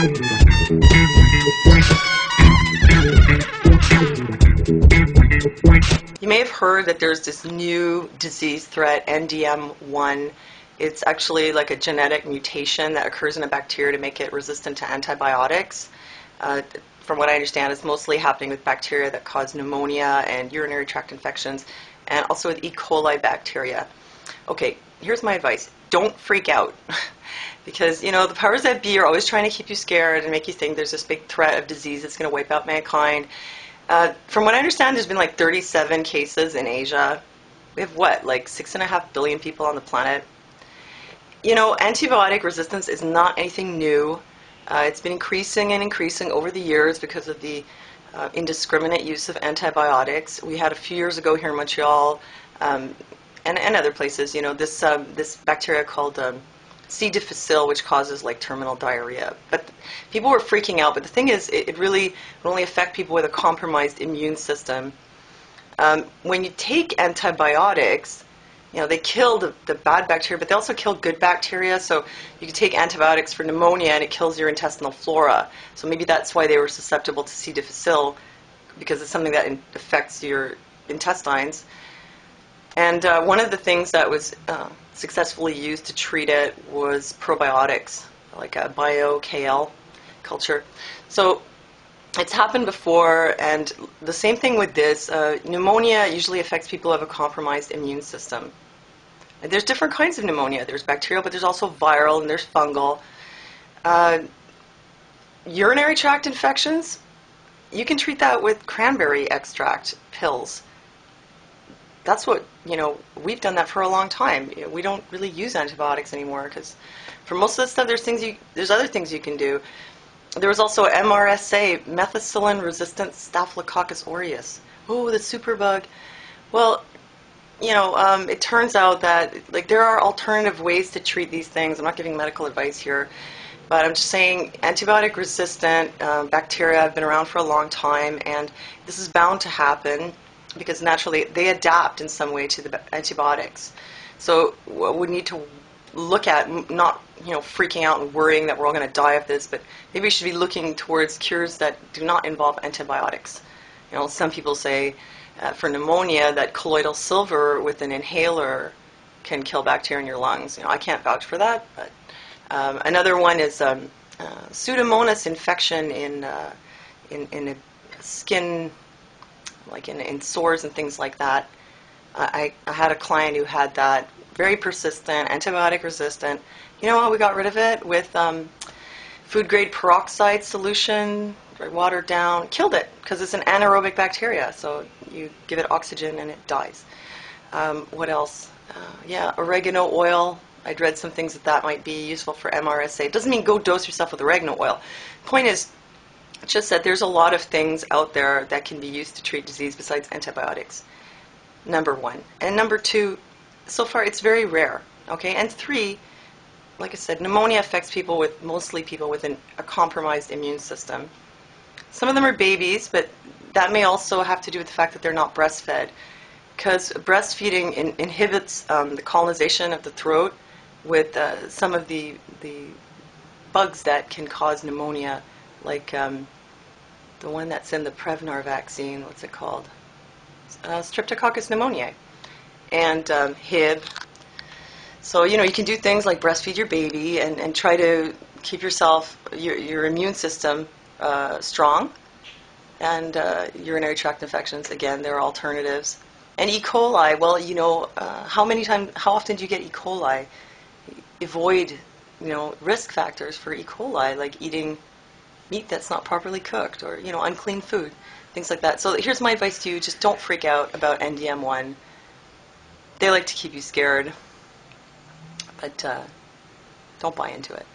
You may have heard that there's this new disease threat, NDM-1. It's actually like a genetic mutation that occurs in a bacteria to make it resistant to antibiotics. From what I understand, it's mostly happening with bacteria that cause pneumonia and urinary tract infections, and also with E. coli bacteria. Okay, here's my advice. Don't freak out. Because, you know, the powers that be are always trying to keep you scared and make you think there's this big threat of disease that's going to wipe out mankind. From what I understand, there's been like 37 cases in Asia. We have what, like 6.5 billion people on the planet? You know, antibiotic resistance is not anything new. It's been increasing and increasing over the years because of the indiscriminate use of antibiotics. We had a few years ago here in Montreal and other places, you know, this bacteria called C. difficile, which causes like terminal diarrhea. But people were freaking out. But the thing is, it really would only affect people with a compromised immune system. When you take antibiotics, you know, they kill the bad bacteria, but they also kill good bacteria. So you can take antibiotics for pneumonia and it kills your intestinal flora. So maybe that's why they were susceptible to C. difficile, because it's something that affects your intestines. And one of the things that was successfully used to treat it was probiotics, like a bio-KL culture. So it's happened before, and the same thing with this. Pneumonia usually affects people who have a compromised immune system. And there's different kinds of pneumonia. There's bacterial, but there's also viral, and there's fungal. Urinary tract infections, you can treat that with cranberry extract pills. That's what, you know, we've done that for a long time. We don't really use antibiotics anymore because for most of the stuff, there's other things you can do. There was also MRSA, methicillin-resistant Staphylococcus aureus. Oh, the superbug. Well, you know, it turns out that like there are alternative ways to treat these things. I'm not giving medical advice here, but I'm just saying antibiotic-resistant bacteria have been around for a long time, and this is bound to happen, because naturally they adapt in some way to the antibiotics. So we need to look at, not, you know, freaking out and worrying that we're all going to die of this, but maybe we should be looking towards cures that do not involve antibiotics. You know, some people say for pneumonia that colloidal silver with an inhaler can kill bacteria in your lungs. You know, I can't vouch for that, but another one is Pseudomonas infection in a skin, like in sores and things like that. I had a client who had that, very persistent, antibiotic resistant. You know what, we got rid of it with food grade peroxide solution, watered down, killed it, because it's an anaerobic bacteria, so you give it oxygen and it dies. What else? Yeah, oregano oil. I'd read some things that might be useful for MRSA. It doesn't mean go dose yourself with oregano oil. Point is, just that there's a lot of things out there that can be used to treat disease besides antibiotics. Number one. And number two, so far it's very rare. Okay? And three, like I said, pneumonia affects mostly people with a compromised immune system. Some of them are babies, but that may also have to do with the fact that they're not breastfed, because breastfeeding inhibits the colonization of the throat with some of the bugs that can cause pneumonia, like the one that's in the Prevnar vaccine. What's it called? Streptococcus pneumoniae, and Hib. So, you know, you can do things like breastfeed your baby and try to keep your immune system strong. And urinary tract infections, again, there are alternatives. And E. coli, well, you know, how often do you get E. coli? Avoid, you know, risk factors for E. coli, like eating meat that's not properly cooked, or, you know, unclean food, things like that. So here's my advice to you: just don't freak out about NDM-1. They like to keep you scared, but don't buy into it.